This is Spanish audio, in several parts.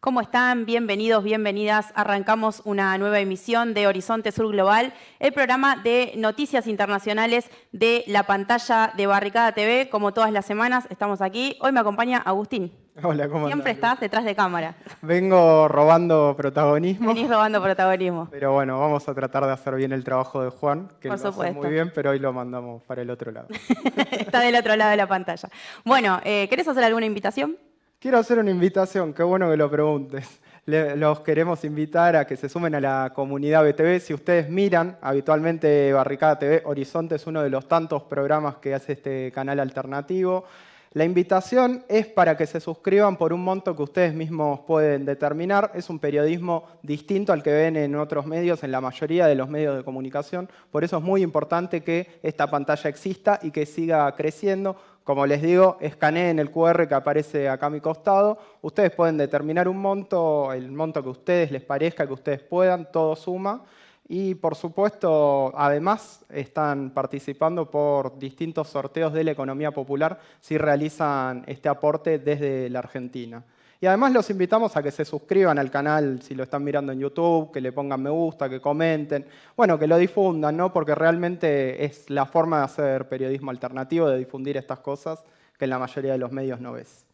¿Cómo están? Bienvenidos, bienvenidas. Arrancamos una nueva emisión de Horizonte Sur Global, el programa de noticias internacionales de la pantalla de Barricada TV. Como todas las semanas, estamos aquí. Hoy me acompaña Agustín. Hola, ¿cómo andás? Siempre estás detrás de cámara. Vengo robando protagonismo. Venís robando protagonismo. Pero bueno, vamos a tratar de hacer bien el trabajo de Juan, que Por lo hace muy bien, pero hoy lo mandamos para el otro lado. Está del otro lado de la pantalla. Bueno, ¿querés hacer alguna invitación? Quiero hacer una invitación, qué bueno que lo preguntes. Los queremos invitar a que se sumen a la comunidad BTV. Si ustedes miran habitualmente Barricada TV, Horizonte es uno de los tantos programas que hace este canal alternativo. La invitación es para que se suscriban por un monto que ustedes mismos pueden determinar. Es un periodismo distinto al que ven en otros medios, en la mayoría de los medios de comunicación. Por eso es muy importante que esta pantalla exista y que siga creciendo. Como les digo, escaneen el QR que aparece acá a mi costado. Ustedes pueden determinar un monto, el monto que a ustedes les parezca, que ustedes puedan, todo suma. Y por supuesto, además, están participando por distintos sorteos de la economía popular si realizan este aporte desde la Argentina. Y además los invitamos a que se suscriban al canal si lo están mirando en YouTube, que le pongan me gusta, que comenten, bueno, que lo difundan, ¿no? Porque realmente es la forma de hacer periodismo alternativo, de difundir estas cosas que en la mayoría de los medios no ves.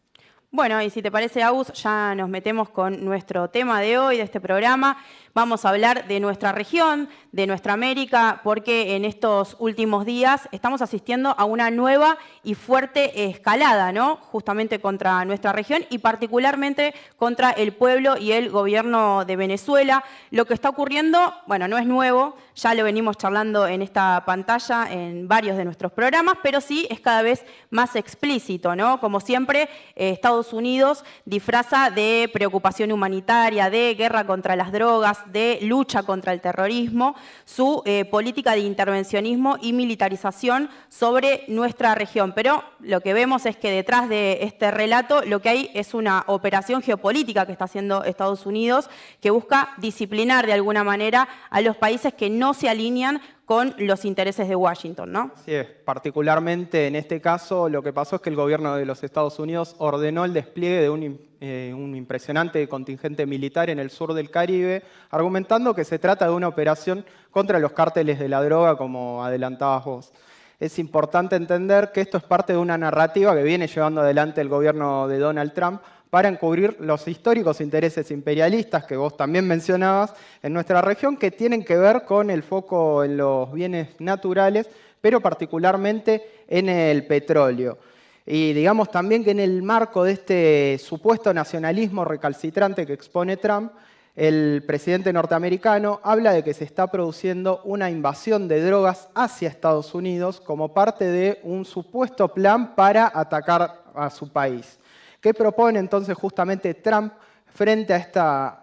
Bueno, y si te parece, Agus, ya nos metemos con nuestro tema de hoy, de este programa. Vamos a hablar de nuestra región, de nuestra América, porque en estos últimos días estamos asistiendo a una nueva y fuerte escalada, ¿no? Justamente contra nuestra región y particularmente contra el pueblo y el gobierno de Venezuela. Lo que está ocurriendo, bueno, no es nuevo, ya lo venimos charlando en esta pantalla en varios de nuestros programas, pero sí es cada vez más explícito, ¿no? Como siempre, Estados Unidos disfraza de preocupación humanitaria, de guerra contra las drogas, de lucha contra el terrorismo, su política de intervencionismo y militarización sobre nuestra región. Pero lo que vemos es que detrás de este relato lo que hay es una operación geopolítica que está haciendo Estados Unidos que busca disciplinar de alguna manera a los países que no se alinean con los intereses de Washington, ¿no? Así es, particularmente en este caso lo que pasó es que el gobierno de los Estados Unidos ordenó el despliegue de un impresionante contingente militar en el sur del Caribe, argumentando que se trata de una operación contra los cárteles de la droga, como adelantabas vos. Es importante entender que esto es parte de una narrativa que viene llevando adelante el gobierno de Donald Trump para encubrir los históricos intereses imperialistas que vos también mencionabas en nuestra región, que tienen que ver con el foco en los bienes naturales, pero particularmente en el petróleo. Y digamos también que en el marco de este supuesto nacionalismo recalcitrante que expone Trump, el presidente norteamericano habla de que se está produciendo una invasión de drogas hacia Estados Unidos como parte de un supuesto plan para atacar a su país. ¿Qué propone entonces justamente Trump frente a esta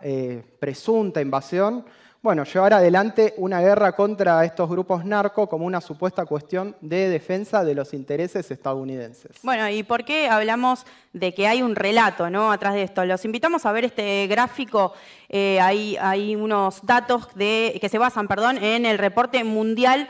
presunta invasión? Bueno, llevar adelante una guerra contra estos grupos narco como una supuesta cuestión de defensa de los intereses estadounidenses. Bueno, ¿y por qué hablamos de que hay un relato, ¿no?, atrás de esto? Los invitamos a ver este gráfico. Hay unos datos que se basan, en el reporte mundial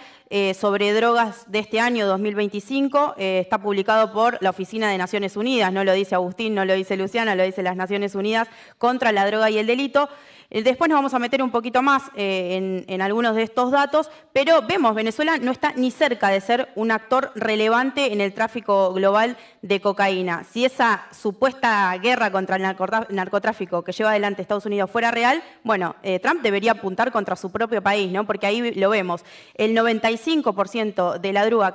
sobre drogas de este año 2025. Está publicado por la Oficina de Naciones Unidas, no lo dice Agustín, no lo dice Luciana, lo dice las Naciones Unidas contra la droga y el delito. Después nos vamos a meter un poquito más en algunos de estos datos, pero vemos, Venezuela no está ni cerca de ser un actor relevante en el tráfico global de cocaína. Si esa supuesta guerra contra el narcotráfico que lleva adelante Estados Unidos fuera real, bueno, Trump debería apuntar contra su propio país, ¿no? Porque ahí lo vemos. El 95% de la droga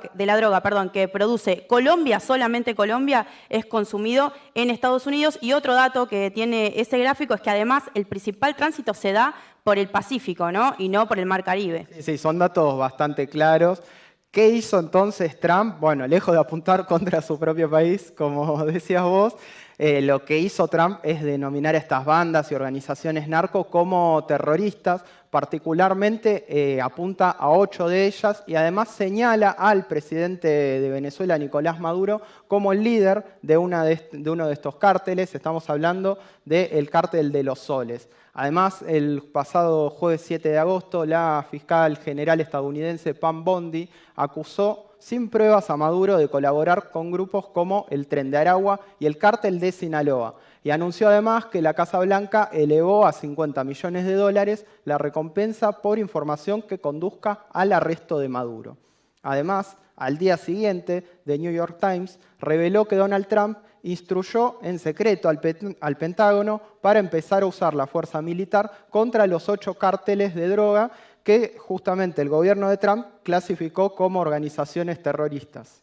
que produce Colombia, solamente Colombia, es consumido en Estados Unidos. Y otro dato que tiene ese gráfico es que además el principal tránsito se da por el Pacífico, ¿no? Y no por el Mar Caribe. Sí, son datos bastante claros. ¿Qué hizo entonces Trump? Bueno, lejos de apuntar contra su propio país, como decías vos, lo que hizo Trump es denominar a estas bandas y organizaciones narco como terroristas. Particularmente apunta a 8 de ellas y además señala al presidente de Venezuela, Nicolás Maduro, como el líder de uno de estos cárteles. Estamos hablando del cártel de los Soles. Además, el pasado jueves 7 de agosto, la fiscal general estadounidense Pam Bondi acusó sin pruebas a Maduro de colaborar con grupos como el Tren de Aragua y el Cártel de Sinaloa. Y anunció además que la Casa Blanca elevó a $50 millones la recompensa por información que conduzca al arresto de Maduro. Además, al día siguiente, The New York Times reveló que Donald Trump instruyó en secreto al Pentágono para empezar a usar la fuerza militar contra los 8 cárteles de droga que justamente el gobierno de Trump clasificó como organizaciones terroristas.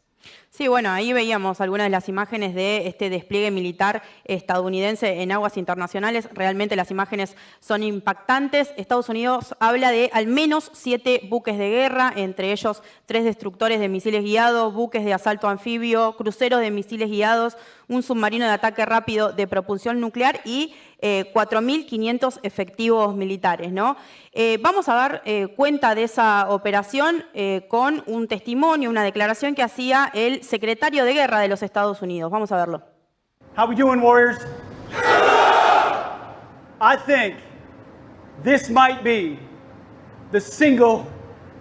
Sí, bueno, ahí veíamos algunas de las imágenes de este despliegue militar estadounidense en aguas internacionales. Realmente las imágenes son impactantes. Estados Unidos habla de al menos 7 buques de guerra, entre ellos 3 destructores de misiles guiados, buques de asalto anfibio, cruceros de misiles guiados, un submarino de ataque rápido de propulsión nuclear y 4.500 efectivos militares, ¿no? Vamos a dar cuenta de esa operación con un testimonio, una declaración que hacía el secretario de Guerra de los Estados Unidos. Vamos a verlo. How we doing, warriors? I think this might be the single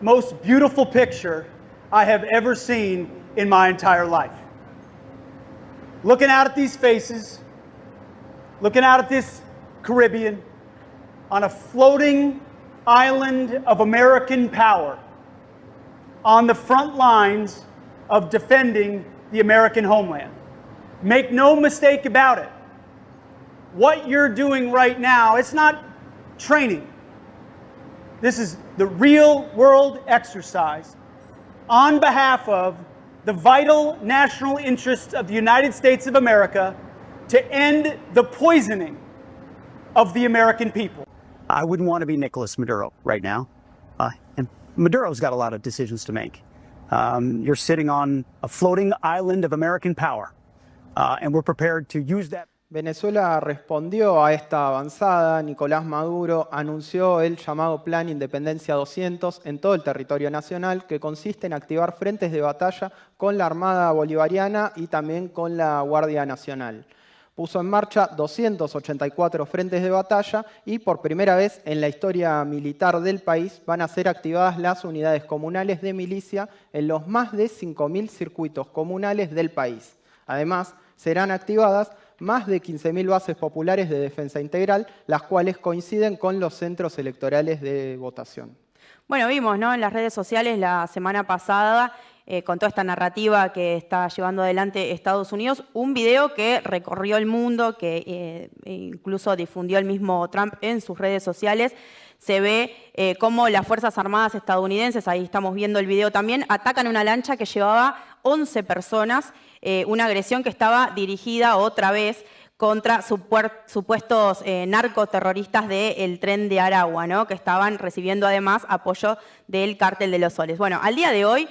most beautiful picture I have ever seen in my entire life. Looking out at these faces, looking out at this Caribbean, on a floating island of American power, on the front lines of defending the American homeland. Make no mistake about it. What you're doing right now, it's not training. This is the real world exercise on behalf of the vital national interests of the United States of America to end the poisoning of the American people. I wouldn't want to be Nicolas Maduro right now. And Maduro's got a lot of decisions to make. You're sitting on a floating island of American power, and we're prepared to use that. Venezuela respondió a esta avanzada. Nicolás Maduro anunció el llamado Plan Independencia 200 en todo el territorio nacional, que consiste en activar frentes de batalla con la Armada Bolivariana y también con la Guardia Nacional. Puso en marcha 284 frentes de batalla y por primera vez en la historia militar del país van a ser activadas las unidades comunales de milicia en los más de 5.000 circuitos comunales del país. Además, serán activadas más de 15.000 bases populares de defensa integral, las cuales coinciden con los centros electorales de votación. Bueno, vimos, ¿no?, en las redes sociales la semana pasada, con toda esta narrativa que está llevando adelante Estados Unidos, un video que recorrió el mundo, que incluso difundió el mismo Trump en sus redes sociales. Se ve cómo las Fuerzas Armadas estadounidenses, ahí estamos viendo el video también, atacan una lancha que llevaba 11 personas, una agresión que estaba dirigida otra vez contra supuestos narcoterroristas del Tren de Aragua, ¿no?, que estaban recibiendo además apoyo del Cártel de los Soles. Bueno, al día de hoy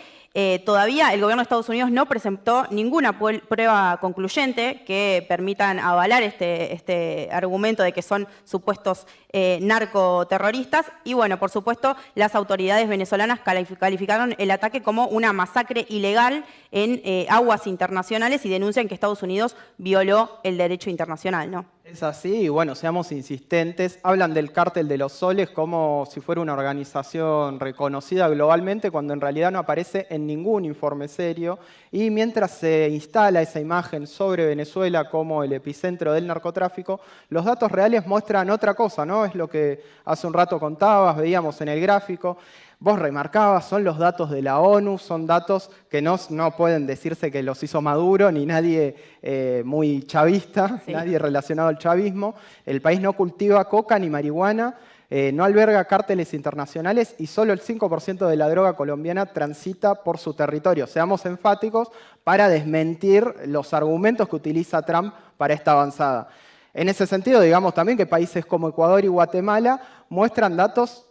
todavía el gobierno de Estados Unidos no presentó ninguna prueba concluyente que permitan avalar este argumento de que son supuestos narcoterroristas. Y bueno, por supuesto, las autoridades venezolanas calificaron el ataque como una masacre ilegal en aguas internacionales y denuncian que Estados Unidos violó el derecho internacional, ¿no? Es así, y bueno, seamos insistentes. Hablan del Cártel de los Soles como si fuera una organización reconocida globalmente, cuando en realidad no aparece en ningún informe serio. Y mientras se instala esa imagen sobre Venezuela como el epicentro del narcotráfico, los datos reales muestran otra cosa, ¿no? Es lo que hace un rato contabas, veíamos en el gráfico. Vos remarcabas, son los datos de la ONU, son datos que no pueden decirse que los hizo Maduro, ni nadie muy chavista, sí, nadie relacionado al chavismo. El país no cultiva coca ni marihuana, no alberga cárteles internacionales y solo el 5% de la droga colombiana transita por su territorio. Seamos enfáticos para desmentir los argumentos que utiliza Trump para esta avanzada. En ese sentido, digamos también que países como Ecuador y Guatemala muestran datos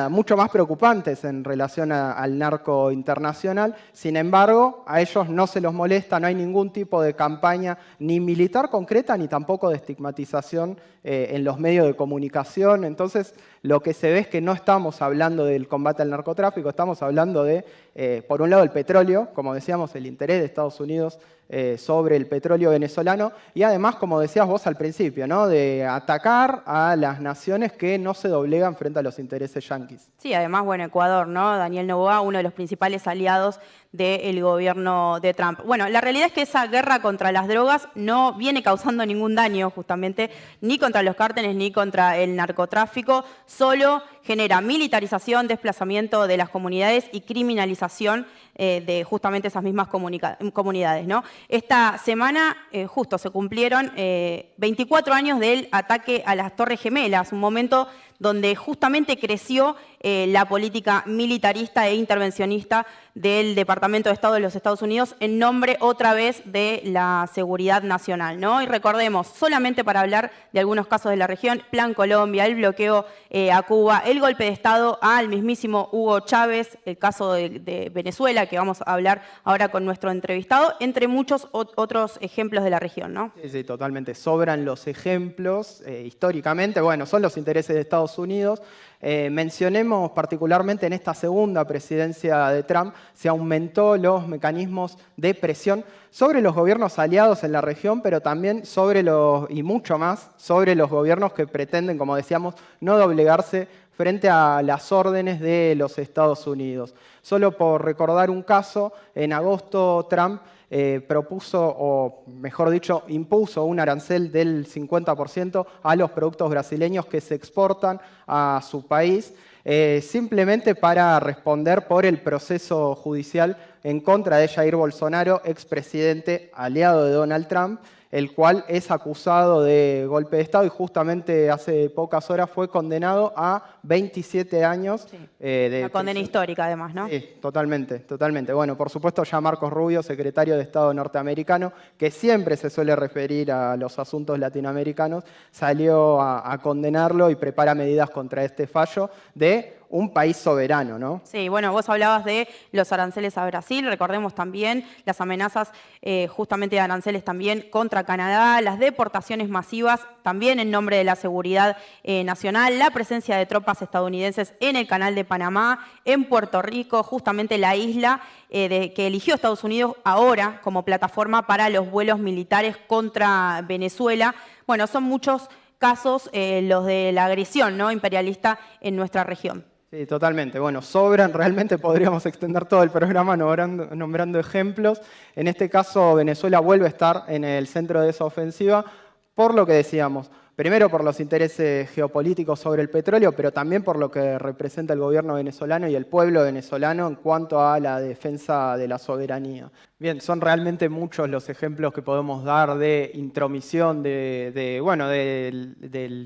mucho más preocupantes en relación al narco internacional. Sin embargo, a ellos no se los molesta, no hay ningún tipo de campaña ni militar concreta ni tampoco de estigmatización en los medios de comunicación. Entonces, lo que se ve es que no estamos hablando del combate al narcotráfico, estamos hablando de, por un lado, el petróleo, como decíamos, el interés de Estados Unidos sobre el petróleo venezolano y además, como decías vos al principio, ¿no?, de atacar a las naciones que no se doblegan frente a los intereses yanquis. Sí, además, bueno, Ecuador, ¿no? Daniel Noboa, uno de los principales aliados del gobierno de Trump. Bueno, la realidad es que esa guerra contra las drogas no viene causando ningún daño justamente ni contra los cárteles ni contra el narcotráfico, solo genera militarización, desplazamiento de las comunidades y criminalización de justamente esas mismas comunidades, ¿no? Esta semana justo se cumplieron 24 años del ataque a las Torres Gemelas, un momento donde justamente creció la política militarista e intervencionista del Departamento de Estado de los Estados Unidos en nombre otra vez de la seguridad nacional, ¿no? Y recordemos, solamente para hablar de algunos casos de la región, Plan Colombia, el bloqueo a Cuba, el golpe de Estado al mismísimo Hugo Chávez, el caso de Venezuela, que vamos a hablar ahora con nuestro entrevistado, entre muchos otros ejemplos de la región, ¿no? Sí, sí, totalmente. Sobran los ejemplos. Históricamente, bueno, son los intereses de Estados Unidos. Mencionemos particularmente en esta segunda presidencia de Trump, se aumentó los mecanismos de presión sobre los gobiernos aliados en la región, pero también sobre y mucho más, sobre los gobiernos que pretenden, como decíamos, no doblegarse frente a las órdenes de los Estados Unidos. Solo por recordar un caso, en agosto Trump propuso, o mejor dicho, impuso un arancel del 50% a los productos brasileños que se exportan a su país, simplemente para responder por el proceso judicial en contra de Jair Bolsonaro, expresidente aliado de Donald Trump, el cual es acusado de golpe de Estado y justamente hace pocas horas fue condenado a 27 años. Sí. De Una condena prisión. histórica además, ¿no? Sí, totalmente, totalmente. Bueno, por supuesto ya Marcos Rubio, secretario de Estado norteamericano, que siempre se suele referir a los asuntos latinoamericanos, salió a condenarlo y prepara medidas contra este fallo de un país soberano, ¿no? Sí, bueno, vos hablabas de los aranceles a Brasil, recordemos también las amenazas justamente de aranceles también contra Canadá, las deportaciones masivas también en nombre de la seguridad nacional, la presencia de tropas estadounidenses en el Canal de Panamá, en Puerto Rico, justamente la isla que eligió Estados Unidos ahora como plataforma para los vuelos militares contra Venezuela. Bueno, son muchos casos los de la agresión, ¿no?, imperialista en nuestra región. Sí, totalmente. Bueno, sobran, realmente podríamos extender todo el programa nombrando ejemplos. En este caso, Venezuela vuelve a estar en el centro de esa ofensiva por lo que decíamos. Primero por los intereses geopolíticos sobre el petróleo, pero también por lo que representa el gobierno venezolano y el pueblo venezolano en cuanto a la defensa de la soberanía. Bien, son realmente muchos los ejemplos que podemos dar de intromisión, del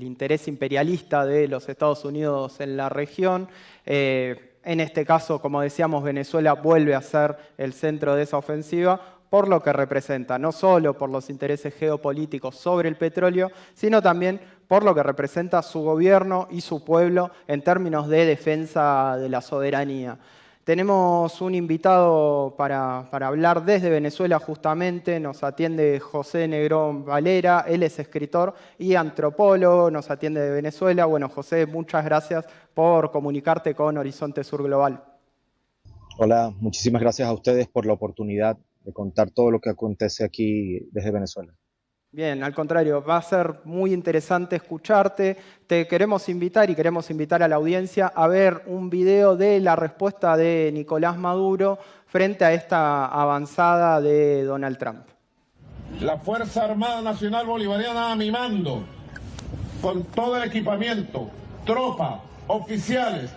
interés imperialista de los Estados Unidos en la región. En este caso, como decíamos, Venezuela vuelve a ser el centro de esa ofensiva, por lo que representa, no solo por los intereses geopolíticos sobre el petróleo, sino también por lo que representa su gobierno y su pueblo en términos de defensa de la soberanía. Tenemos un invitado para hablar desde Venezuela justamente, nos atiende José Negrón Valera, él es escritor y antropólogo, nos atiende de Venezuela. Bueno, José, muchas gracias por comunicarte con Horizonte Sur Global. Hola, muchísimas gracias a ustedes por la oportunidad de contar todo lo que acontece aquí desde Venezuela. Bien, al contrario, va a ser muy interesante escucharte. Te queremos invitar y queremos invitar a la audiencia a ver un video de la respuesta de Nicolás Maduro frente a esta avanzada de Donald Trump. La Fuerza Armada Nacional Bolivariana a mi mando, con todo el equipamiento, tropas, oficiales.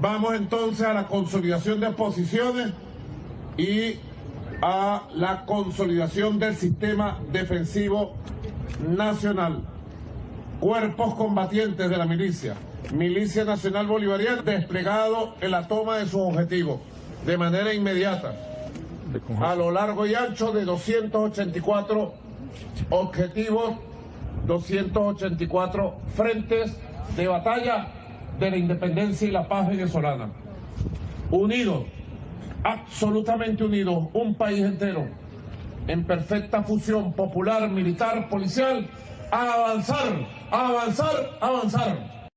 Vamos entonces a la consolidación de posiciones y a la consolidación del sistema defensivo nacional. Cuerpos combatientes de la milicia, Milicia Nacional Bolivariana, desplegado en la toma de sus objetivos de manera inmediata, a lo largo y ancho de 284 objetivos, 284 frentes de batalla de la independencia y la paz venezolana. Unidos, absolutamente unidos, un país entero, en perfecta fusión popular, militar, policial, a avanzar, a avanzar, a avanzar.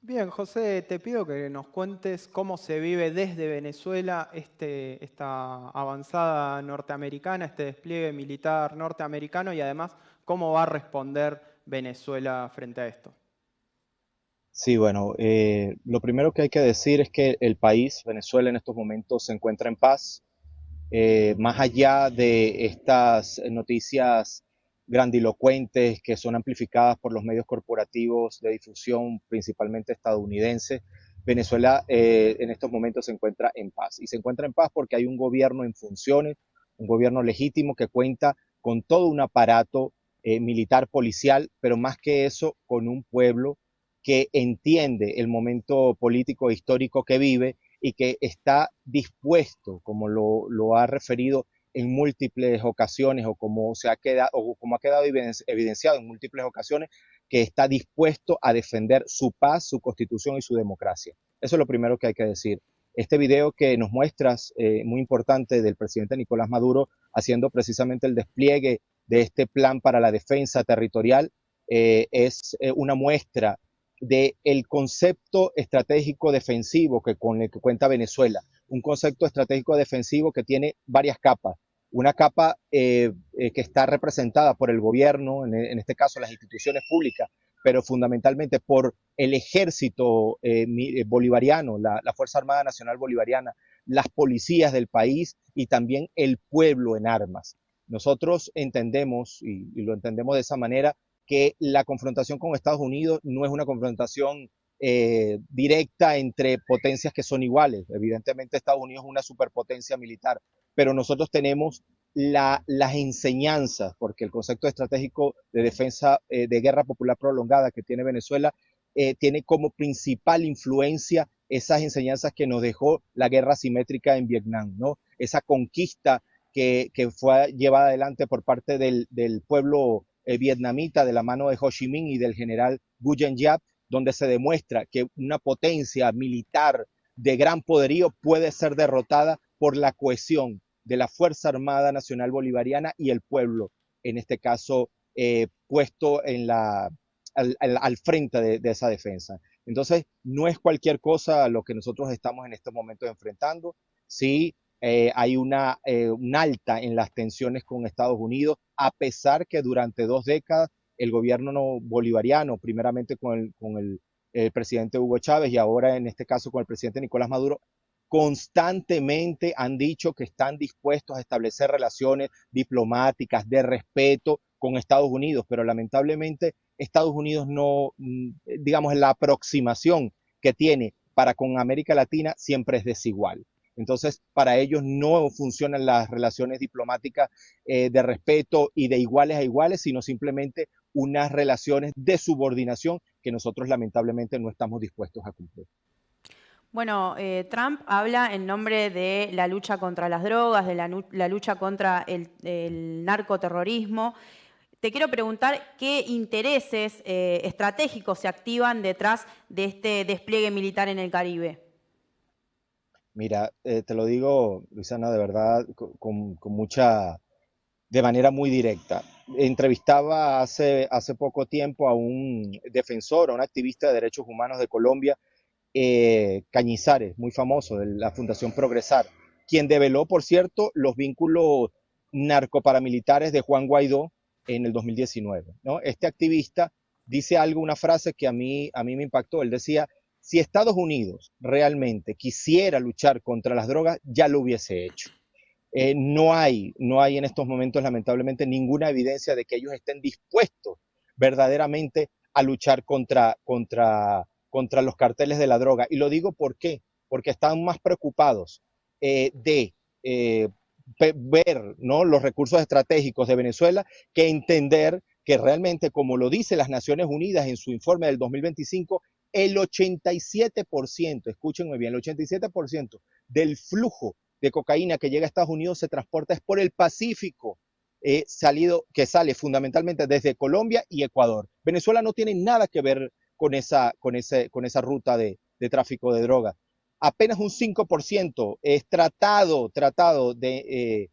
Bien, José, te pido que nos cuentes cómo se vive desde Venezuela esta avanzada norteamericana, este despliegue militar norteamericano y además cómo va a responder Venezuela frente a esto. Sí, bueno, lo primero que hay que decir es que el país, Venezuela, en estos momentos se encuentra en paz. Más allá de estas noticias grandilocuentes que son amplificadas por los medios corporativos de difusión, principalmente estadounidenses, Venezuela en estos momentos se encuentra en paz. Y se encuentra en paz porque hay un gobierno en funciones, un gobierno legítimo que cuenta con todo un aparato militar, policial, pero más que eso, con un pueblo que entiende el momento político e histórico que vive y que está dispuesto, como lo ha referido en múltiples ocasiones o como, como ha quedado evidenciado en múltiples ocasiones, que está dispuesto a defender su paz, su constitución y su democracia. Eso es lo primero que hay que decir. Este video que nos muestras, muy importante, del presidente Nicolás Maduro, haciendo precisamente el despliegue de este plan para la defensa territorial, es una muestra del concepto estratégico defensivo con el que cuenta Venezuela, un concepto estratégico defensivo que tiene varias capas. Una capa que está representada por el gobierno, en este caso las instituciones públicas, pero fundamentalmente por el ejército bolivariano, la Fuerza Armada Nacional Bolivariana, las policías del país y también el pueblo en armas. Nosotros entendemos, y lo entendemos de esa manera, que la confrontación con Estados Unidos no es una confrontación directa entre potencias que son iguales. Evidentemente Estados Unidos es una superpotencia militar, pero nosotros tenemos las enseñanzas, porque el concepto estratégico de defensa de guerra popular prolongada que tiene Venezuela tiene como principal influencia esas enseñanzas que nos dejó la guerra asimétrica en Vietnam, ¿no? Esa conquista que fue llevada adelante por parte del pueblo vietnamita de la mano de Ho Chi Minh y del general Nguyen Giap, donde se demuestra que una potencia militar de gran poderío puede ser derrotada por la cohesión de la Fuerza Armada Nacional Bolivariana y el pueblo, en este caso puesto al frente de esa defensa. Entonces, no es cualquier cosa lo que nosotros estamos en estos momentos enfrentando. Sí, hay un alta en las tensiones con Estados Unidos, a pesar que durante 2 décadas el gobierno bolivariano, primeramente con el presidente Hugo Chávez y ahora en este caso con el presidente Nicolás Maduro, constantemente han dicho que están dispuestos a establecer relaciones diplomáticas de respeto con Estados Unidos, pero lamentablemente Estados Unidos no, digamos, la aproximación que tiene para con América Latina siempre es desigual. Entonces, para ellos no funcionan las relaciones diplomáticas de respeto y de iguales a iguales, sino simplemente unas relaciones de subordinación que nosotros lamentablemente no estamos dispuestos a cumplir. Bueno, Trump habla en nombre de la lucha contra las drogas, de la lucha contra el narcoterrorismo. Te quiero preguntar qué intereses estratégicos se activan detrás de este despliegue militar en el Caribe. Mira, te lo digo, Luisana, de verdad, de manera muy directa. Entrevistaba hace poco tiempo a un defensor, a un activista de derechos humanos de Colombia, Cañizares, muy famoso, de la Fundación Progresar, quien develó, por cierto, los vínculos narcoparamilitares de Juan Guaidó en el 2019, ¿no? Este activista dice una frase que a mí me impactó. Él decía: si Estados Unidos realmente quisiera luchar contra las drogas, ya lo hubiese hecho. No hay en estos momentos, lamentablemente, ninguna evidencia de que ellos estén dispuestos verdaderamente a luchar contra los carteles de la droga. Y lo digo ¿por qué? Porque están más preocupados de ver, ¿no?, los recursos estratégicos de Venezuela que entender que realmente, como lo dice las Naciones Unidas en su informe del 2025, el 87%, escúchenme bien, el 87% del flujo de cocaína que llega a Estados Unidos se transporta es por el Pacífico, que sale fundamentalmente desde Colombia y Ecuador. Venezuela no tiene nada que ver con esa ruta de tráfico de drogas. Apenas un 5% es tratado de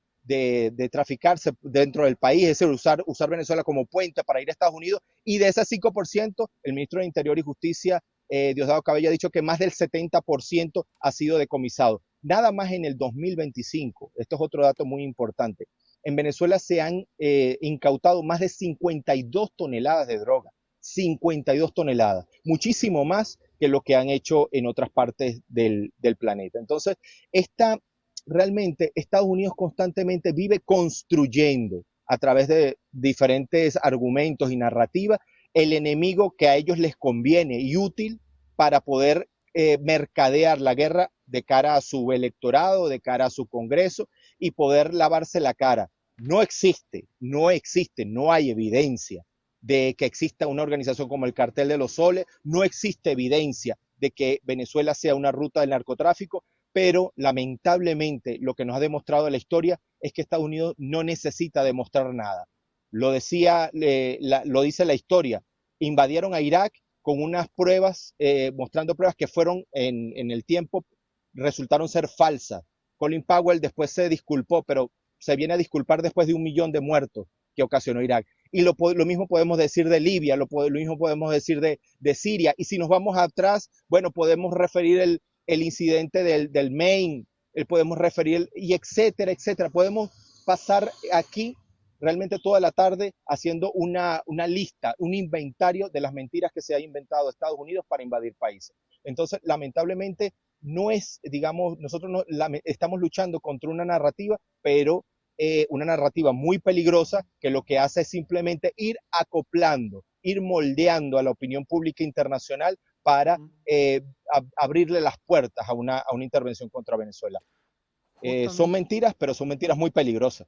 traficarse dentro del país, es decir, usar Venezuela como puente para ir a Estados Unidos, y de ese 5%, el ministro de Interior y Justicia, Diosdado Cabello, ha dicho que más del 70% ha sido decomisado. Nada más en el 2025, esto es otro dato muy importante, en Venezuela se han incautado más de 52 toneladas de droga, 52 toneladas, muchísimo más que lo que han hecho en otras partes del planeta. Entonces, realmente Estados Unidos constantemente vive construyendo a través de diferentes argumentos y narrativas el enemigo que a ellos les conviene y útil para poder mercadear la guerra de cara a su electorado, de cara a su Congreso y poder lavarse la cara. No existe, no hay evidencia de que exista una organización como el Cartel de los Soles, no existe evidencia de que Venezuela sea una ruta del narcotráfico, pero lamentablemente lo que nos ha demostrado la historia es que Estados Unidos no necesita demostrar nada. Lo dice la historia, invadieron a Irak con unas pruebas, mostrando pruebas que fueron en el tiempo, resultaron ser falsas. Colin Powell después se disculpó, pero se viene a disculpar después de 1 millón de muertos que ocasionó Irak. Y lo mismo podemos decir de Libia, lo mismo podemos decir de Siria. Y si nos vamos atrás, bueno, podemos referir el incidente del Maine, podemos referir, y etcétera, etcétera. Podemos pasar aquí realmente toda la tarde haciendo una lista, un inventario de las mentiras que se ha inventado Estados Unidos para invadir países. Entonces, lamentablemente, no es, digamos, nosotros no, estamos luchando contra una narrativa, pero una narrativa muy peligrosa que lo que hace es simplemente ir acoplando, ir moldeando a la opinión pública internacional para abrirle las puertas a una intervención contra Venezuela. Son mentiras, pero son mentiras muy peligrosas.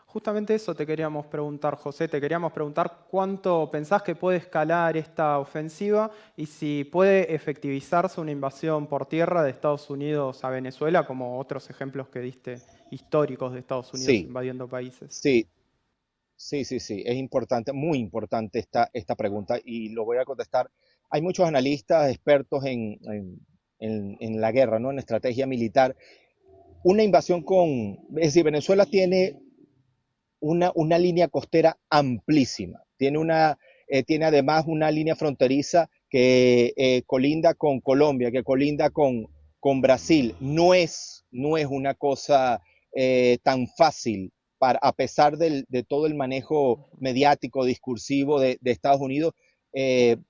Justamente eso te queríamos preguntar, José. Te queríamos preguntar cuánto pensás que puede escalar esta ofensiva y si puede efectivizarse una invasión por tierra de Estados Unidos a Venezuela, como otros ejemplos que diste históricos de Estados Unidos invadiendo países. Sí. Es importante, muy importante esta pregunta y lo voy a contestar. Hay muchos analistas, expertos en la guerra, ¿no? En estrategia militar. Una invasión es decir, Venezuela tiene una línea costera amplísima. Tiene además una línea fronteriza que colinda con Colombia, que colinda con Brasil. No es una cosa tan fácil, a pesar de todo el manejo mediático, discursivo de Estados Unidos,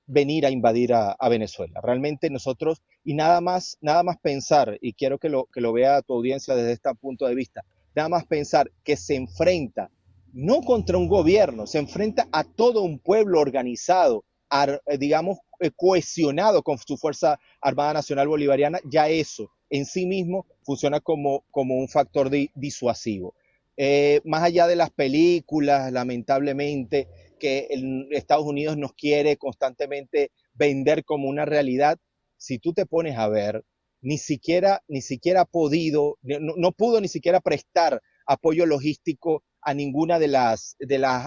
venir a invadir a Venezuela. Realmente nosotros, y nada más pensar, y quiero que lo vea tu audiencia desde este punto de vista, nada más pensar que se enfrenta no contra un gobierno, se enfrenta a todo un pueblo organizado, digamos, cohesionado con su Fuerza Armada Nacional Bolivariana, ya eso en sí mismo funciona como un factor disuasivo. Más allá de las películas, lamentablemente, que Estados Unidos nos quiere constantemente vender como una realidad, si tú te pones a ver, ni siquiera ha podido, no pudo ni siquiera prestar apoyo logístico a ninguna de las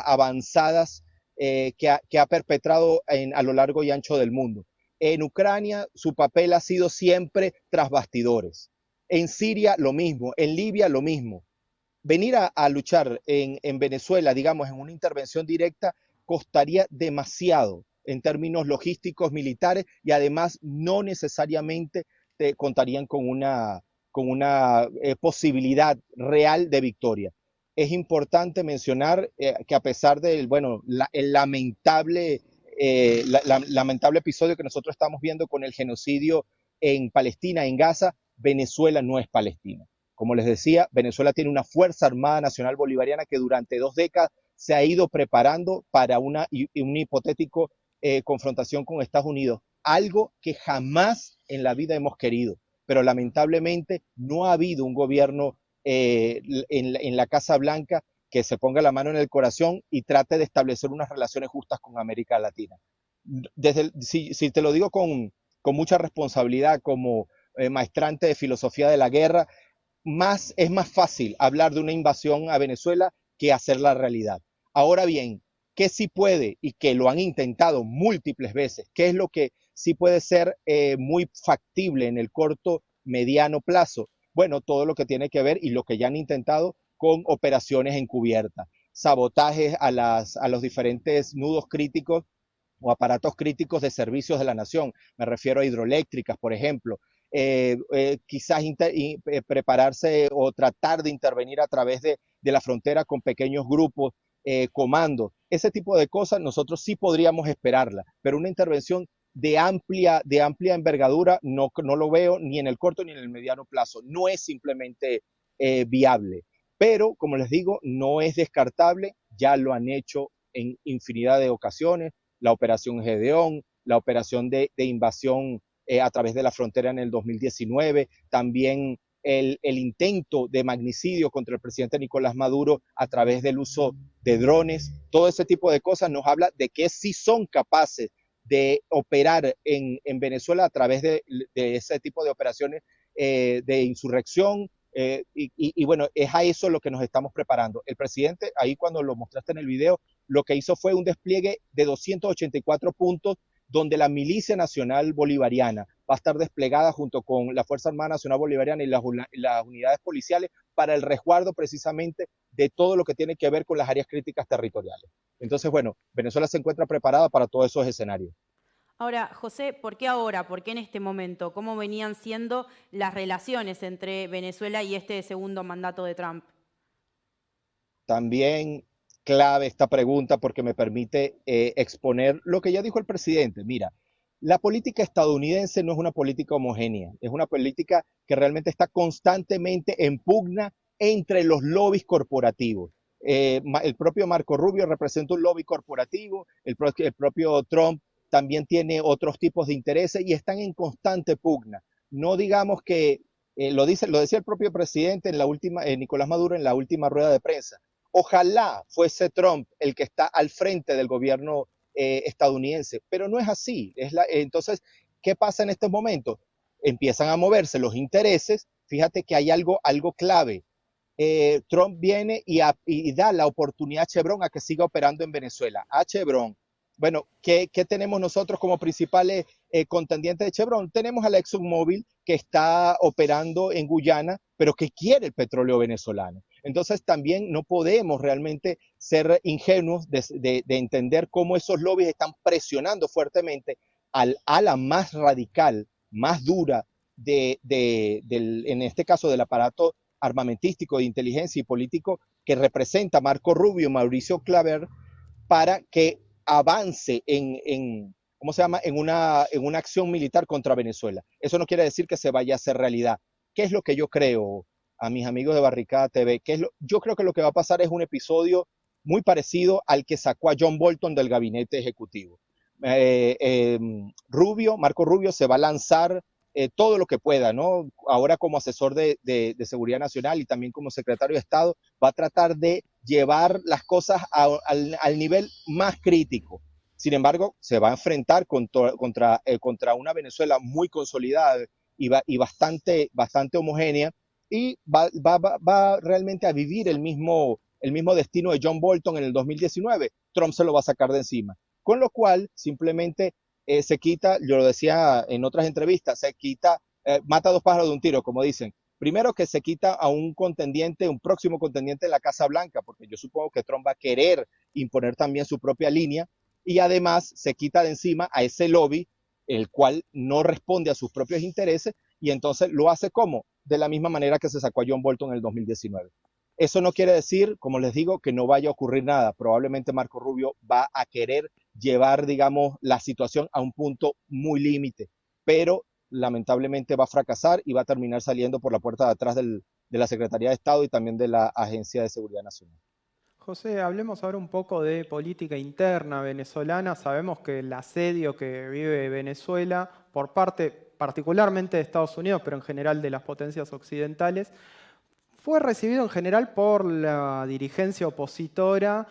avanzadas que ha perpetrado a lo largo y ancho del mundo. En Ucrania su papel ha sido siempre tras bastidores. En Siria lo mismo, en Libia lo mismo. Venir a luchar en Venezuela, digamos, en una intervención directa, costaría demasiado en términos logísticos, militares, y además no necesariamente contarían con una posibilidad real de victoria. Es importante mencionar que a pesar del, el lamentable episodio que nosotros estamos viendo con el genocidio en Palestina, en Gaza, Venezuela no es Palestina. Como les decía, Venezuela tiene una Fuerza Armada Nacional Bolivariana que durante 2 décadas se ha ido preparando para una hipotético confrontación con Estados Unidos, algo que jamás en la vida hemos querido, pero lamentablemente no ha habido un gobierno en la Casa Blanca que se ponga la mano en el corazón y trate de establecer unas relaciones justas con América Latina. Si te lo digo con mucha responsabilidad como maestrante de filosofía de la guerra, es más fácil hablar de una invasión a Venezuela que hacerla realidad. Ahora bien, ¿qué sí puede y que lo han intentado múltiples veces? ¿Qué es lo que sí puede ser muy factible en el corto, mediano plazo? Bueno, todo lo que tiene que ver y lo que ya han intentado con operaciones encubiertas, sabotajes a los diferentes nudos críticos o aparatos críticos de servicios de la nación. Me refiero a hidroeléctricas, por ejemplo. Quizás prepararse o tratar de intervenir a través de la frontera con pequeños grupos, comandos. Ese tipo de cosas nosotros sí podríamos esperarla, pero una intervención de amplia envergadura no lo veo ni en el corto ni en el mediano plazo. No es simplemente viable. Pero, como les digo, no es descartable, ya lo han hecho en infinidad de ocasiones, la operación Gedeón, la operación de invasión a través de la frontera en el 2019, también el intento de magnicidio contra el presidente Nicolás Maduro a través del uso de drones. Todo ese tipo de cosas nos habla de que sí son capaces de operar en Venezuela a través de ese tipo de operaciones de insurrección. Y bueno, es a eso lo que nos estamos preparando. El presidente, ahí cuando lo mostraste en el video, lo que hizo fue un despliegue de 284 puntos donde la Milicia Nacional Bolivariana va a estar desplegada junto con la Fuerza Armada Nacional Bolivariana y las unidades policiales para el resguardo precisamente de todo lo que tiene que ver con las áreas críticas territoriales. Entonces, bueno, Venezuela se encuentra preparada para todos esos escenarios. Ahora, José, ¿por qué ahora? ¿Por qué en este momento? ¿Cómo venían siendo las relaciones entre Venezuela y este segundo mandato de Trump? También clave esta pregunta porque me permite exponer lo que ya dijo el presidente. Mira, la política estadounidense no es una política homogénea, es una política que realmente está constantemente en pugna entre los lobbies corporativos. El propio Marco Rubio representa un lobby corporativo, el propio Trump también tiene otros tipos de intereses y están en constante pugna. No digamos que, lo decía el propio presidente en la última, Nicolás Maduro en la última rueda de prensa, ojalá fuese Trump el que está al frente del gobierno estadounidense, pero no es así. Entonces, ¿qué pasa en estos momentos? Empiezan a moverse los intereses. Fíjate que hay algo clave. Trump viene y da la oportunidad a Chevron a que siga operando en Venezuela. A Chevron. Bueno, ¿qué tenemos nosotros como principales contendientes de Chevron? Tenemos a la ExxonMobil que está operando en Guyana, pero que quiere el petróleo venezolano. Entonces también no podemos realmente ser ingenuos de entender cómo esos lobbies están presionando fuertemente al ala más radical, más dura, en este caso del aparato armamentístico, de inteligencia y político que representa Marco Rubio y Mauricio Claver para que avance ¿cómo se llama? En una acción militar contra Venezuela. Eso no quiere decir que se vaya a hacer realidad. ¿Qué es lo que yo creo, a mis amigos de Barricada TV? Yo creo que lo que va a pasar es un episodio muy parecido al que sacó a John Bolton del gabinete ejecutivo. Marco Rubio se va a lanzar todo lo que pueda, ¿no? Ahora como asesor de Seguridad Nacional y también como secretario de Estado, va a tratar de llevar las cosas al nivel más crítico. Sin embargo, se va a enfrentar contra una Venezuela muy consolidada y bastante homogénea, y va realmente a vivir el mismo destino de John Bolton en el 2019. Trump se lo va a sacar de encima. Con lo cual, simplemente se quita, yo lo decía en otras entrevistas, mata dos pájaros de un tiro, como dicen. Primero que se quita a un próximo contendiente en la Casa Blanca, porque yo supongo que Trump va a querer imponer también su propia línea, y además se quita de encima a ese lobby, el cual no responde a sus propios intereses, y entonces lo hace como de la misma manera que se sacó a John Bolton en el 2019. Eso no quiere decir, como les digo, que no vaya a ocurrir nada. Probablemente Marco Rubio va a querer llevar, digamos, la situación a un punto muy límite, pero lamentablemente va a fracasar y va a terminar saliendo por la puerta de atrás de la Secretaría de Estado y también de la Agencia de Seguridad Nacional. José, hablemos ahora un poco de política interna venezolana. Sabemos que el asedio que vive Venezuela por parte particularmente de Estados Unidos, pero en general de las potencias occidentales, fue recibido en general por la dirigencia opositora,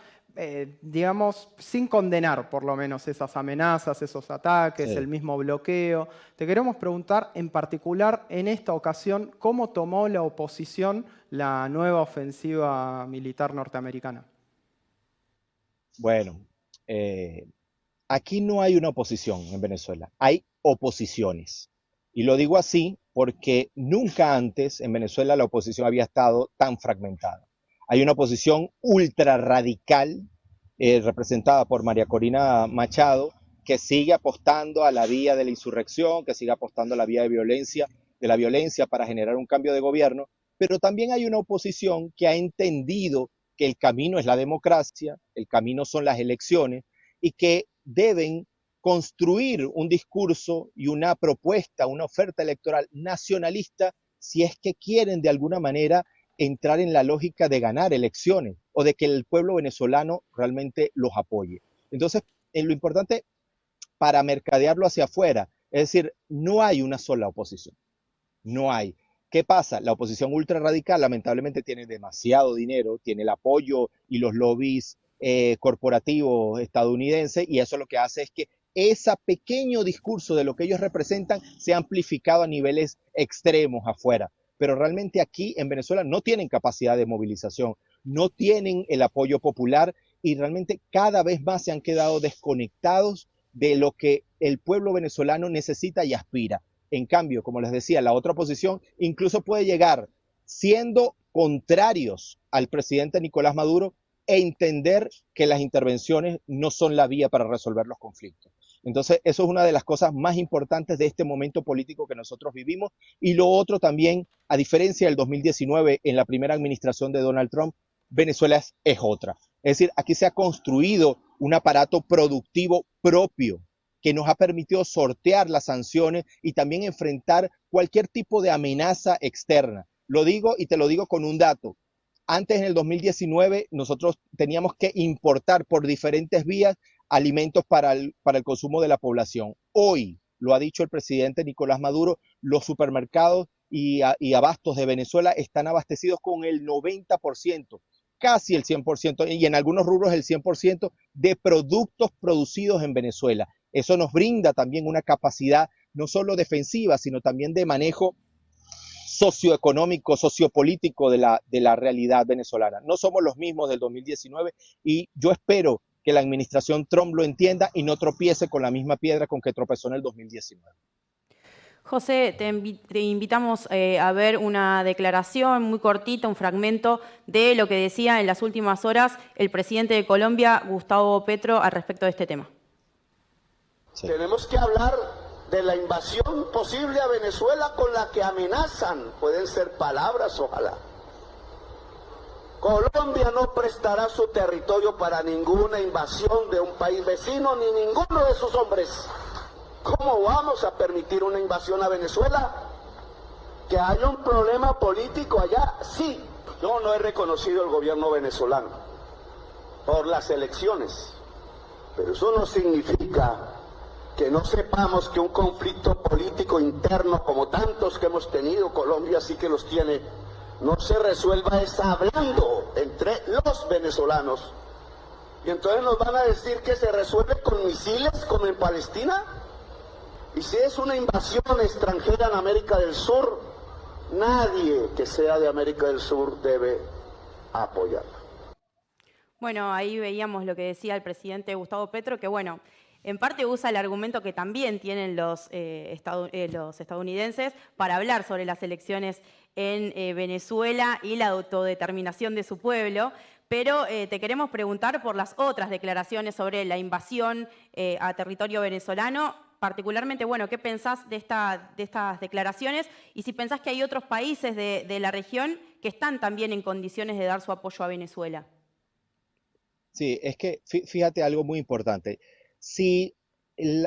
digamos, sin condenar por lo menos esas amenazas, esos ataques, Sí. el mismo bloqueo. Te queremos preguntar en particular en esta ocasión, ¿cómo tomó la oposición la nueva ofensiva militar norteamericana? Bueno, aquí no hay una oposición en Venezuela, hay oposiciones. Y lo digo así porque nunca antes en Venezuela la oposición había estado tan fragmentada. Hay una oposición ultra radical, representada por María Corina Machado, que sigue apostando a la vía de la insurrección, que sigue apostando a la vía de la violencia para generar un cambio de gobierno, pero también hay una oposición que ha entendido que el camino es la democracia, el camino son las elecciones, y que deben construir un discurso y una propuesta, una oferta electoral nacionalista si es que quieren de alguna manera entrar en la lógica de ganar elecciones o de que el pueblo venezolano realmente los apoye. Entonces, lo importante para mercadearlo hacia afuera, es decir, no hay una sola oposición, no hay. ¿Qué pasa? La oposición ultra radical lamentablemente tiene demasiado dinero, tiene el apoyo y los lobbies corporativos estadounidenses, y eso lo que hace es que ese pequeño discurso de lo que ellos representan se ha amplificado a niveles extremos afuera. Pero realmente aquí en Venezuela no tienen capacidad de movilización, no tienen el apoyo popular y realmente cada vez más se han quedado desconectados de lo que el pueblo venezolano necesita y aspira. En cambio, como les decía, la otra oposición incluso puede llegar siendo contrarios al presidente Nicolás Maduro e entender que las intervenciones no son la vía para resolver los conflictos. Entonces, eso es una de las cosas más importantes de este momento político que nosotros vivimos. Y lo otro también, a diferencia del 2019, en la primera administración de Donald Trump, Venezuela es otra. Es decir, aquí se ha construido un aparato productivo propio que nos ha permitido sortear las sanciones y también enfrentar cualquier tipo de amenaza externa. Lo digo y te lo digo con un dato. Antes, en el 2019, nosotros teníamos que importar por diferentes vías alimentos para el consumo de la población. Hoy, lo ha dicho el presidente Nicolás Maduro, los supermercados y abastos de Venezuela están abastecidos con el 90%, casi el 100%, y en algunos rubros el 100% de productos producidos en Venezuela. Eso nos brinda también una capacidad no solo defensiva, sino también de manejo socioeconómico, sociopolítico de la realidad venezolana. No somos los mismos del 2019 y yo espero que la administración Trump lo entienda y no tropiece con la misma piedra con que tropezó en el 2019. José, te invitamos a ver una declaración muy cortita, un fragmento de lo que decía en las últimas horas el presidente de Colombia, Gustavo Petro, al respecto de este tema. Sí. Tenemos que hablar de la invasión posible a Venezuela con la que amenazan. Pueden ser palabras, ojalá. Colombia no prestará su territorio para ninguna invasión de un país vecino ni ninguno de sus hombres. ¿Cómo vamos a permitir una invasión a Venezuela? ¿Que haya un problema político allá? Sí. Yo no he reconocido el gobierno venezolano por las elecciones, pero eso no significa que no sepamos que un conflicto político interno, como tantos que hemos tenido, Colombia sí que los tiene, no se resuelva es hablando entre los venezolanos. Y entonces nos van a decir que se resuelve con misiles, como en Palestina. Y si es una invasión extranjera en América del Sur, nadie que sea de América del Sur debe apoyarla. Bueno, ahí veíamos lo que decía el presidente Gustavo Petro, que bueno, en parte usa el argumento que también tienen los estadounidenses para hablar sobre las elecciones en Venezuela y la autodeterminación de su pueblo. Pero te queremos preguntar por las otras declaraciones sobre la invasión a territorio venezolano. Particularmente, bueno, ¿qué pensás de estas declaraciones? Y si pensás que hay otros países de la región que están también en condiciones de dar su apoyo a Venezuela. Sí, es que fíjate algo muy importante. Si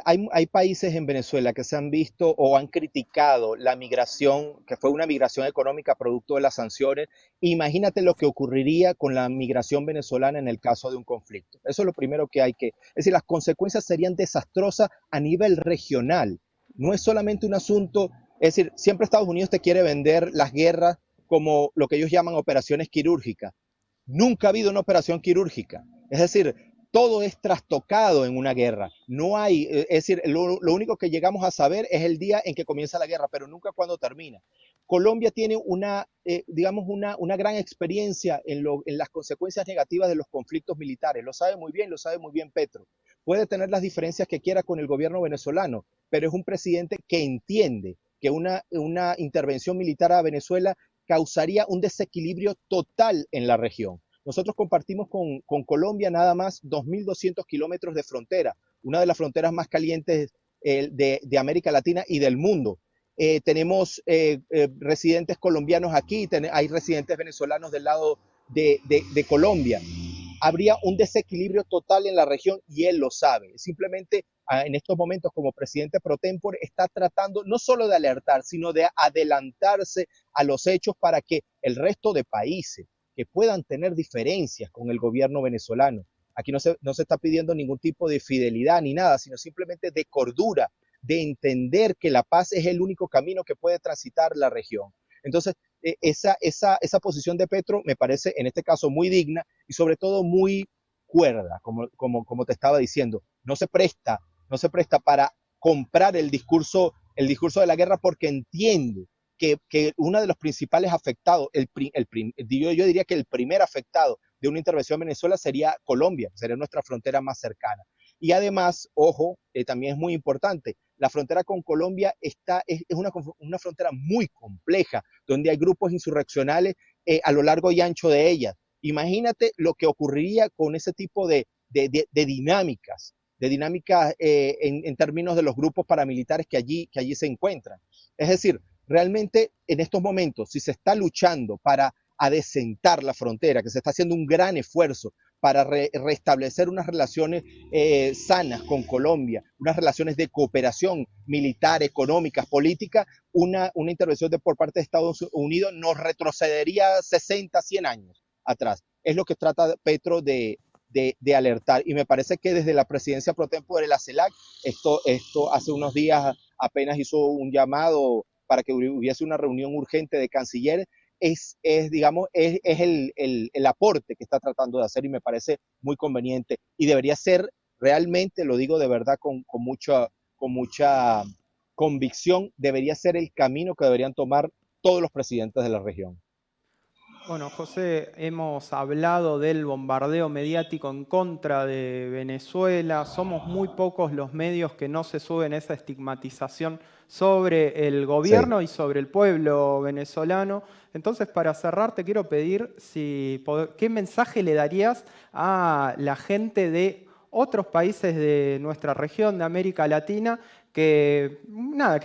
hay países en Venezuela que se han visto o han criticado la migración, que fue una migración económica producto de las sanciones, imagínate lo que ocurriría con la migración venezolana en el caso de un conflicto. Eso es lo primero que hay que... Es decir, las consecuencias serían desastrosas a nivel regional. No es solamente un asunto... Es decir, siempre Estados Unidos te quiere vender las guerras como lo que ellos llaman operaciones quirúrgicas. Nunca ha habido una operación quirúrgica. Es decir, todo es trastocado en una guerra. No hay, es decir, lo único que llegamos a saber es el día en que comienza la guerra, pero nunca cuando termina. Colombia tiene una gran experiencia en las consecuencias negativas de los conflictos militares. Lo sabe muy bien Petro. Puede tener las diferencias que quiera con el gobierno venezolano, pero es un presidente que entiende que una intervención militar a Venezuela causaría un desequilibrio total en la región. Nosotros compartimos con Colombia nada más 2.200 kilómetros de frontera, una de las fronteras más calientes de América Latina y del mundo. Tenemos residentes colombianos aquí, hay residentes venezolanos del lado de Colombia. habría un desequilibrio total en la región y él lo sabe. Simplemente en estos momentos como presidente pro tempore está tratando no solo de alertar, sino de adelantarse a los hechos para que el resto de países que puedan tener diferencias con el gobierno venezolano, aquí no se está pidiendo ningún tipo de fidelidad ni nada, sino simplemente de cordura, de entender que la paz es el único camino que puede transitar la región. Entonces, esa posición de Petro me parece en este caso muy digna y sobre todo muy cuerda, como te estaba diciendo. No se presta para comprar el discurso de la guerra porque entiende que uno de los principales afectados, yo diría que el primer afectado de una intervención en Venezuela sería Colombia, sería nuestra frontera más cercana. Y además, ojo, también es muy importante, la frontera con Colombia es una frontera muy compleja, donde hay grupos insurreccionales a lo largo y ancho de ella. Imagínate lo que ocurriría con ese tipo de dinámicas, en términos de los grupos paramilitares que allí se encuentran. Es decir, realmente en estos momentos, si se está luchando para adecentar la frontera, que se está haciendo un gran esfuerzo para restablecer unas relaciones sanas con Colombia, unas relaciones de cooperación militar, económicas, políticas, una intervención por parte de Estados Unidos nos retrocedería 60, 100 años atrás. Es lo que trata Petro de alertar. Y me parece que desde la presidencia pro tempore de la CELAC, esto hace unos días apenas hizo un llamado para que hubiese una reunión urgente de cancilleres, es el aporte que está tratando de hacer y me parece muy conveniente y debería ser realmente, lo digo de verdad con mucha convicción, debería ser el camino que deberían tomar todos los presidentes de la región. Bueno, José, hemos hablado del bombardeo mediático en contra de Venezuela. Somos muy pocos los medios que no se suben esa estigmatización sobre el gobierno y sobre el pueblo venezolano. Entonces, para cerrar, te quiero pedir qué mensaje le darías a la gente de otros países de nuestra región, de América Latina, que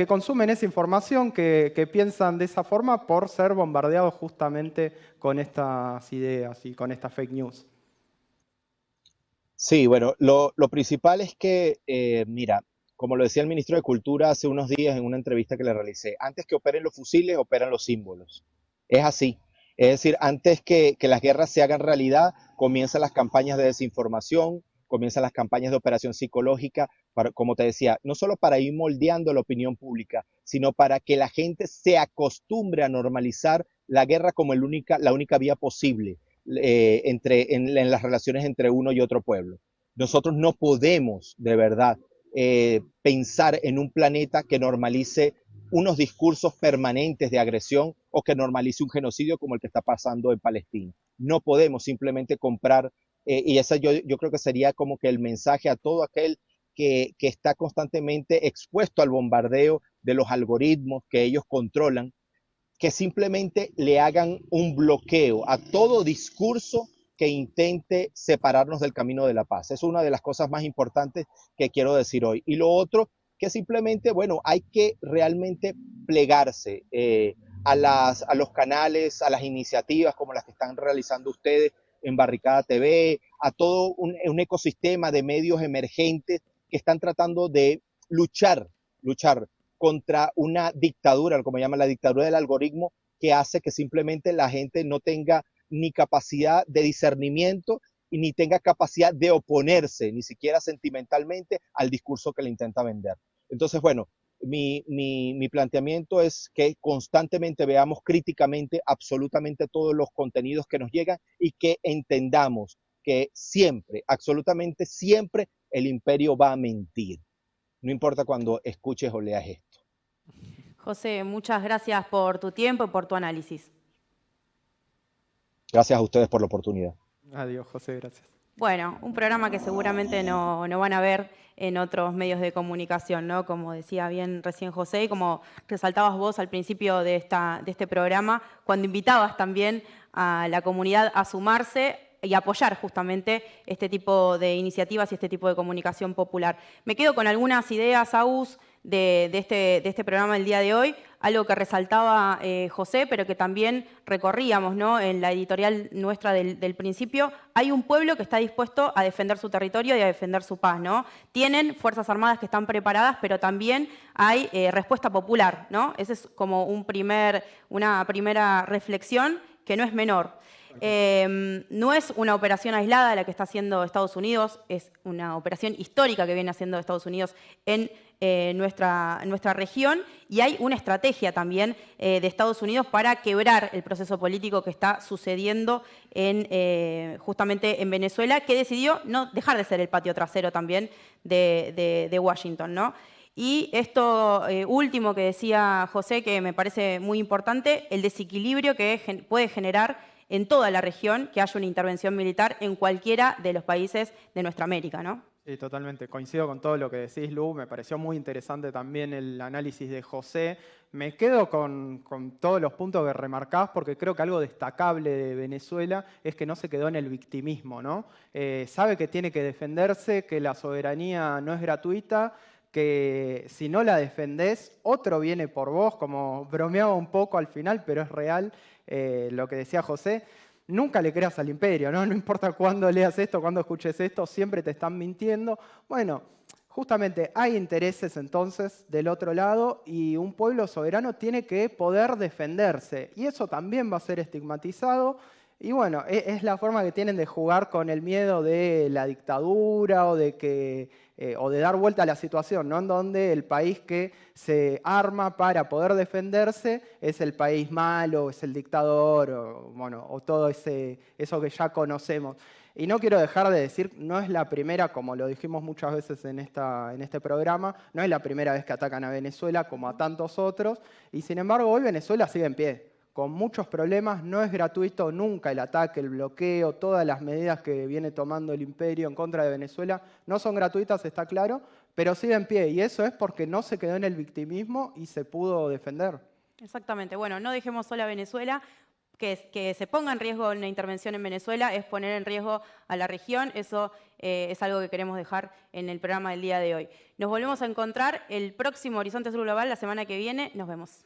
consumen esa información, que piensan de esa forma por ser bombardeados justamente con estas ideas y con estas fake news. Sí, bueno, lo principal es que, mira, como lo decía el ministro de Cultura hace unos días en una entrevista que le realicé, antes que operen los fusiles, operan los símbolos. Es así. Es decir, antes que las guerras se hagan realidad, comienzan las campañas de desinformación, comienzan las campañas de operación psicológica, como te decía, no solo para ir moldeando la opinión pública, sino para que la gente se acostumbre a normalizar la guerra como la única vía posible en las relaciones entre uno y otro pueblo. Nosotros no podemos, de verdad, pensar en un planeta que normalice unos discursos permanentes de agresión o que normalice un genocidio como el que está pasando en Palestina. No podemos simplemente comprar y esa yo creo que sería como que el mensaje a todo aquel que está constantemente expuesto al bombardeo de los algoritmos que ellos controlan, que simplemente le hagan un bloqueo a todo discurso que intente separarnos del camino de la paz. Es una de las cosas más importantes que quiero decir hoy. Y lo otro, que simplemente, bueno, hay que realmente plegarse a los canales, a las iniciativas como las que están realizando ustedes en Barricada TV, a todo un ecosistema de medios emergentes que están tratando de luchar contra una dictadura, como llama la dictadura del algoritmo, que hace que simplemente la gente no tenga ni capacidad de discernimiento y ni tenga capacidad de oponerse, ni siquiera sentimentalmente, al discurso que le intenta vender. Entonces, bueno, mi planteamiento es que constantemente veamos críticamente absolutamente todos los contenidos que nos llegan y que entendamos que siempre, absolutamente siempre, el imperio va a mentir. No importa cuando escuches o leas esto. José, muchas gracias por tu tiempo y por tu análisis. Gracias a ustedes por la oportunidad. Adiós, José, gracias. Bueno, un programa que seguramente no van a ver en otros medios de comunicación, ¿no? Como decía bien recién José y como resaltabas vos al principio de este programa, cuando invitabas también a la comunidad a sumarse, y apoyar justamente este tipo de iniciativas y este tipo de comunicación popular. Me quedo con algunas ideas, Agus, de este programa del día de hoy, algo que resaltaba José, pero que también recorríamos, ¿no? En la editorial nuestra del principio. Hay un pueblo que está dispuesto a defender su territorio y a defender su paz, ¿no? Tienen fuerzas armadas que están preparadas, pero también hay respuesta popular, ¿no? Esa es como una primera reflexión que no es menor. No es una operación aislada la que está haciendo Estados Unidos, es una operación histórica que viene haciendo Estados Unidos en nuestra región, y hay una estrategia también de Estados Unidos para quebrar el proceso político que está sucediendo justamente en Venezuela, que decidió no dejar de ser el patio trasero también de Washington, ¿no? Y esto último que decía José, que me parece muy importante, el desequilibrio que puede generar en toda la región que haya una intervención militar en cualquiera de los países de nuestra América, ¿no? Sí, totalmente. Coincido con todo lo que decís, Lu. Me pareció muy interesante también el análisis de José. Me quedo con todos los puntos que remarcás, porque creo que algo destacable de Venezuela es que no se quedó en el victimismo, ¿no? Sabe que tiene que defenderse, que la soberanía no es gratuita, que si no la defendés, otro viene por vos, como bromeaba un poco al final, pero es real lo que decía José. Nunca le creas al imperio, ¿no? No importa cuándo leas esto, cuándo escuches esto, siempre te están mintiendo. Bueno, justamente hay intereses entonces del otro lado y un pueblo soberano tiene que poder defenderse. Y eso también va a ser estigmatizado. Y bueno, es la forma que tienen de jugar con el miedo de la dictadura o de dar vuelta a la situación, ¿no? En donde el país que se arma para poder defenderse es el país malo, es el dictador, o todo eso que ya conocemos. Y no quiero dejar de decir, no es la primera, como lo dijimos muchas veces en este programa, no es la primera vez que atacan a Venezuela como a tantos otros, y sin embargo hoy Venezuela sigue en pie. Con muchos problemas, no es gratuito nunca el ataque, el bloqueo, todas las medidas que viene tomando el imperio en contra de Venezuela no son gratuitas, está claro, pero sigue en pie y eso es porque no se quedó en el victimismo y se pudo defender. Exactamente. Bueno, no dejemos sola a Venezuela. Que se ponga en riesgo una intervención en Venezuela es poner en riesgo a la región. Eso es algo que queremos dejar en el programa del día de hoy. Nos volvemos a encontrar el próximo Horizonte Sur Global la semana que viene. Nos vemos.